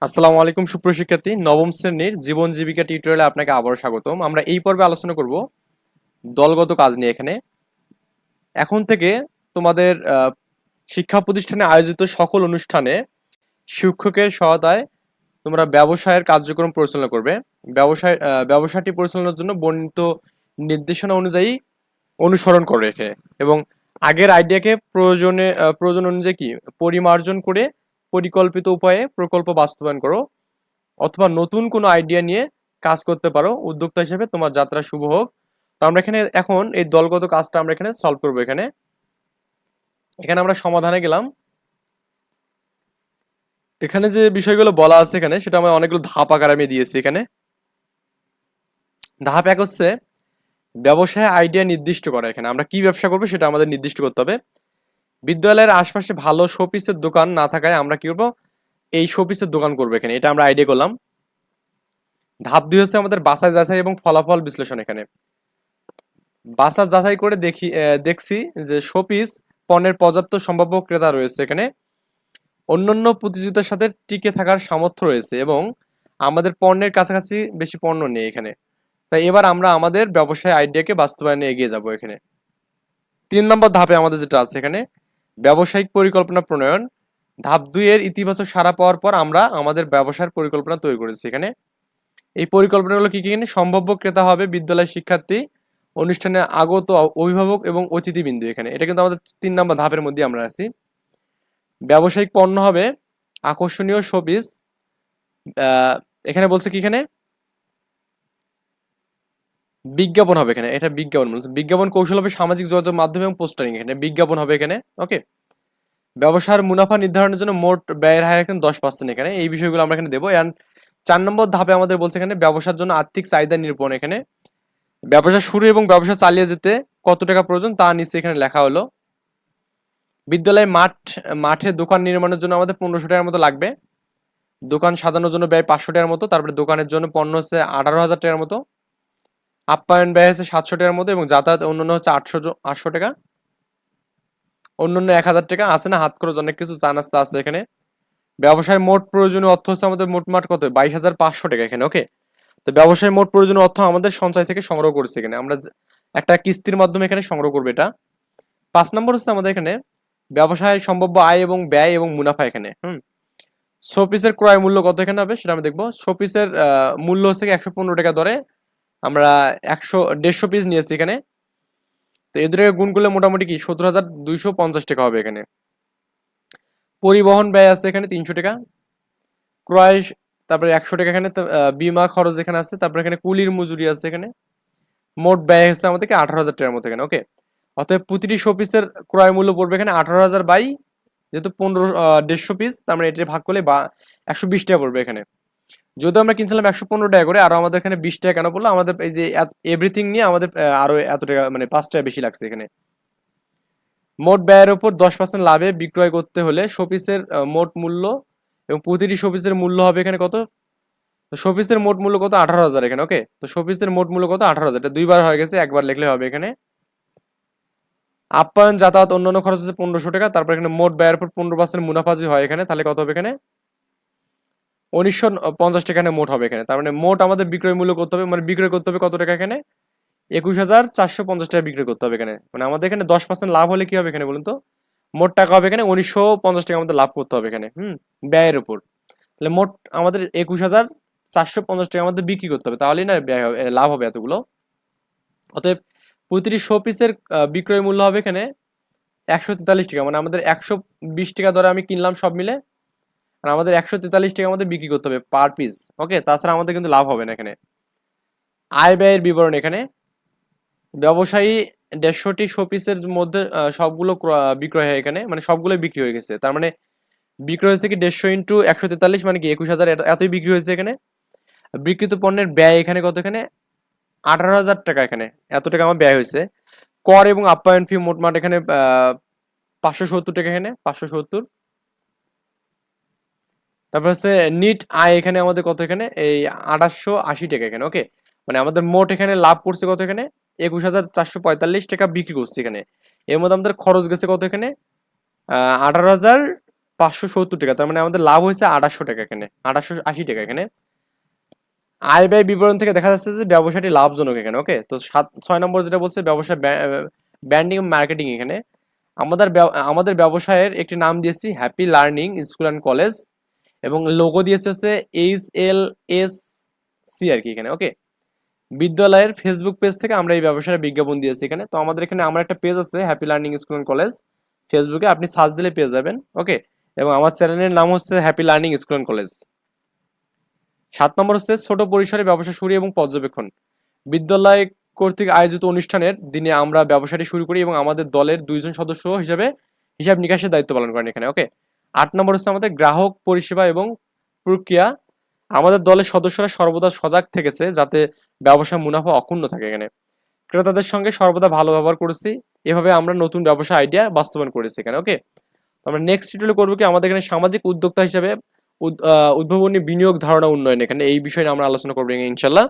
আসসালামু আলাইকুম সুপ্রিয় শিক্ষার্থী, নবম শ্রেণীর জীবন জীবিকা টিউটোরিয়ালে আপনাকে আবারও স্বাগতম। আমরা এই পর্বে আলোচনা করব দলগত কাজ নিয়ে। এখন থেকে তোমাদের শিক্ষা প্রতিষ্ঠানে আয়োজিত সকল অনুষ্ঠানে শিক্ষকের সহায়তায় তোমরা ব্যবসায়ের কার্যক্রম পরিচালনা করবে। ব্যবসাটি পরিচালনার জন্য বর্ণিত নির্দেশনা অনুযায়ী অনুসরণ করে রেখে এবং আগের আইডিয়াকে প্রয়োজন অনুযায়ী পরিমার্জন করে পরিকল্পিত উপায়ে প্রকল্প বাস্তবায়ন করো, অথবা নতুন কোনো আইডিয়া নিয়ে কাজ করতে পারো। উদ্যোক্তা হিসেবে তোমার যাত্রা শুভ হোক। তো আমরা এখানে এখন এই দলগত কাজটা আমরা এখানে সলভ করবো। এখানে এখানে আমরা সমাধানে গেলাম। এখানে যে বিষয়গুলো বলা আছে এখানে সেটা আমরা অনেকগুলো ধাপ আকারে আমি দিয়েছি। এখানে ধাপ এক হচ্ছে ব্যবসায় আইডিয়া নির্দিষ্ট করা। এখানে আমরা কি ব্যবসা করবো সেটা আমাদের নির্দিষ্ট করতে হবে। বিদ্যালয়ের আশপাশে ভালো শোপিসের দোকান না থাকায় আমরা কি করবো, এই শোপিসের দোকান করবো। এখানে এটা আমরা আইডিয়া করলাম। ধাপ দুই হচ্ছে আমাদের বাছাই যাচাই এবং ফলাফল বিশ্লেষণ। এখানে বাছাই যাচাই করে দেখছি যে শোপিস পণ্যের পর্যাপ্ত সম্ভাব্য ক্রেতা রয়েছে, এখানে অন্যান্য প্রতিযোগিতার সাথে টিকে থাকার সামর্থ্য রয়েছে এবং আমাদের পণ্যের কাছাকাছি বেশি পণ্য নেই এখানে। তাই এবার আমরা আমাদের ব্যবসায় আইডিয়াকে বাস্তবায়নে এগিয়ে যাব। এখানে 3 নম্বর ধাপে আমাদের যেটা আছে এখানে ব্যবসায়িক পরিকল্পনা প্রণয়ন। ধাপ 2 এর ইতিবাচক সাড়া পাওয়ার পর আমরা আমাদের ব্যবসার পরিকল্পনা তৈরি করেছি। এখানে এই পরিকল্পনাগুলো কি কি? সম্ভাব্য ক্রেতা হবে বিদ্যালয়ের শিক্ষার্থী, অনুষ্ঠানে আগত অভিভাবক এবং অতিথিবৃন্দ। এখানে এটা কিন্তু আমাদের 3 নম্বর ধাপের মধ্যে আমরা আছি। ব্যবসায়িক পণ্য হবে আকর্ষণীয় শোপিস। এখানে বলছে কি, এখানে বিজ্ঞাপন হবে। এখানে এটা বিজ্ঞাপন কৌশল হবে সামাজিক যোগাযোগ মাধ্যম এবং পোস্টারিং। এখানে বিজ্ঞাপন হবে এখানে। ওকে, ব্যবসার মুনাফা নির্ধারণের জন্য মোট ব্যয়ের হার এখানে 10%। এখানে এই বিষয়গুলো আমরা এখানে দেবো। এন্ড 4 নম্বর ধাপে আমাদের বলছে এখানে ব্যবসার জন্য আর্থিক চাহিদা নিরূপণ। এখানে ব্যবসা শুরু এবং ব্যবসা চালিয়ে যেতে কত টাকা প্রয়োজন তা নিচে এখানে লেখা হলো। বিদ্যালয়ে মাঠে দোকান নির্মাণের জন্য আমাদের 1500 টাকার মতো লাগবে। দোকান সাজানোর জন্য ব্যয় 500 টাকার মতো। তারপরে দোকানের জন্য পণ্য হচ্ছে 18,000 টাকার মতো। আপ্যায়ন ব্যয় হচ্ছে 700 টাকার মতো এবং যাতায়াত অন্যান্য হচ্ছে 800 টাকা। অন্যান্য 1000 টাকা আছে না, হাত খরচ অনেক কিছু, চা নাস্তা আছে এখানে। ব্যবসায় মোট প্রয়োজনীয় অর্থ হচ্ছে আমাদের মোটমাট কত, 22,500 টাকা এখানে। ওকে, তো ব্যবসায় মোট প্রয়োজনীয় অর্থ আমাদের সঞ্চয় থেকে সংগ্রহ করছে। এখানে আমরা একটা কিস্তির মাধ্যমে এখানে সংগ্রহ করবো এটা। 5 নম্বর হচ্ছে আমাদের এখানে ব্যবসায় সম্ভাব্য আয় এবং ব্যয় এবং মুনাফা। এখানে শোপিসের ক্রয় মূল্য কত এখানে হবে সেটা আমরা দেখবো। শোপিসের মূল্য হচ্ছে 115 টাকা দরে আমরা 150 পিস নিয়েছি এখানে। তো এদের গুণ করলে মোটামুটি কি 17,250 টাকা হবে এখানে। পরিবহন ব্যয় আছে এখানে 300 টাকা। ক্রয় তারপরে 100 টাকা এখানে। বিমা খরচ এখানে আছে। তারপরে এখানে কুলির মজুরি আছে এখানে। মোট ব্যয় হচ্ছে আমাদেরকে 18,000 টাকার মতো এখানে। ওকে, অতএব প্রতিটি শোপিসের ক্রয় মূল্য পড়বে এখানে 18,000 বাই যেহেতু 150 পিস, তার মানে এটা ভাগ করলে 120 টাকা পড়বে এখানে। যদি আমরা কিনছিলাম 115 টাকা করে, আরো আমাদের এখানে 20 টাকা কেন পড়লো, আমাদের এই যে এভরিথিং নিয়ে আমাদের আরো এত টাকা মানে 5 টাকা বেশি লাগছে এখানে। মোট ব্যয়ের উপর 10% লাভে বিক্রয় করতে হলে শোপিসের মোট মূল্য এবং প্রতিটি শোপিসের মূল্য হবে এখানে কত, শোপিসের মোট মূল্য কত, 18,000 এখানে। ওকে, তো শোপিসের মোট মূল্য কত, 18,000। এটা দুইবার হয়ে গেছে, একবার লিখলে হবে এখানে। আপ্যায়ন যাতায়াত অন্যান্য খরচ হচ্ছে 1500 টাকা। তারপর এখানে মোট ব্যয়ের উপর 15% মুনাফা যদি হয় এখানে, তাহলে কত হবে এখানে, 1950 টাকা এখানে মোট হবে এখানে। তার মানে মোট আমাদের বিক্রয় মূল্য করতে হবে, মানে বিক্রয় করতে হবে কত টাকা এখানে, 21,450 টাকা বিক্রয় করতে হবে এখানে। মানে আমাদের এখানে 10% লাভ হলে কি হবে এখানে বলুন তো, মোট টাকা হবে এখানে 1950 টাকা আমাদের লাভ করতে হবে এখানে ব্যয়ের উপর। তাহলে মোট আমাদের 21,450 টাকা আমাদের বিক্রি করতে হবে, তাহলেই না ব্যয় হবে, লাভ হবে এতগুলো। অতএব প্রতিটি শো পিসের বিক্রয় মূল্য হবে এখানে 143 টাকা। মানে আমাদের 120 টাকা ধরে আমি কিনলাম সব মিলে, আর আমাদের 143 টাকা আমাদের বিক্রি করতে হবে পার পিস। ওকে, তাছাড়া আমাদের কিন্তু লাভ হবে না এখানে। আয় ব্যয়ের বিবরণ এখানে ব্যবসায়ী 150টি শোপিসের মধ্যে সবগুলো বিক্রয় হয় এখানে, মানে সবগুলো বিক্রি হয়ে গেছে। তার মানে বিক্রয় হয়েছে কি 150 ইন্টু 143 মানে কি 21,000, এতই বিক্রি হয়েছে এখানে। বিক্রিত পণ্যের ব্যয় এখানে কত, এখানে 18,000 টাকা এখানে, এত টাকা আমার ব্যয় হয়েছে। কর এবং আপ্যায়ন ফি মোটমাট এখানে 570 টাকা এখানে, 570। তারপর হচ্ছে নিট আয় এখানে আমাদের কত, এখানে এই 2880 টাকা এখানে। ওকে, মানে আমাদের মোট এখানে লাভ করছে কত, এখানে 21,445 টাকা বিক্রি করছে এখানে। এর মধ্যে আমাদের খরচ গেছে কত এখানে, 18,000 570 টাকা, তার মানে আমাদের লাভ হয়েছে 2800 টাকা, এখানে 2880 টাকা। এখানে আয় ব্যয় বিবরণ থেকে দেখা যাচ্ছে যে ব্যবসাটি লাভজনক এখানে। ওকে, তো 6 নম্বর যেটা বলছে ব্যবসা ব্র্যান্ডিং মার্কেটিং, এখানে আমাদের ব্যবসায়ের একটি নাম দিয়েছি happy learning school and college, এবং লোগো দিয়েছে হচ্ছে HLSC আর কি এখানে। ওকে, বিদ্যালয়ের ফেসবুক পেজ থেকে আমরা এই ব্যবসার বিজ্ঞাপন দিয়েছি এখানে। তো আমাদের এখানে আমার একটা পেজ আছে happy learning school and college, ফেসবুকে আপনি সার্চ দিলে পেয়ে যাবেন। ওকে, এবং আমার চ্যানেলের নাম হচ্ছে happy learning school and college. 7 নম্বর হচ্ছে ছোট পরিসরে ব্যবসা শুরু এবং পর্যবেক্ষণ। বিদ্যালয় কর্তৃক আয়োজিত অনুষ্ঠানের দিনে আমরা ব্যবসাটি শুরু করি এবং আমাদের দলের 2জন সদস্য হিসাবে হিসাব নিকাশের দায়িত্ব পালন করেন এখানে। ওকে, 8 নম্বর হচ্ছে আমাদের গ্রাহক পরিষেবা এবং প্রক্রিয়া। আমাদের দলের সদস্যরা সর্বদা সজাগ থেকেছে যাতে ব্যবসার মুনাফা অক্ষুণ্ণ থাকে এখানে। ক্রেতাদের সঙ্গে সর্বদা ভালো ব্যবহার করেছি, এভাবে আমরা নতুন ব্যবসা আইডিয়া বাস্তবায়ন করেছি এখানে। ওকে, তো আমরা নেক্সট টিউটোরিয়ালে করবো কি, আমাদের এখানে সামাজিক উদ্যোক্তা হিসাবে উদ্ভাবনী বিনিয়োগ ধারণা উন্নয়ন, এখানে এই বিষয়ে আমরা আলোচনা করবো ইনশাল্লাহ।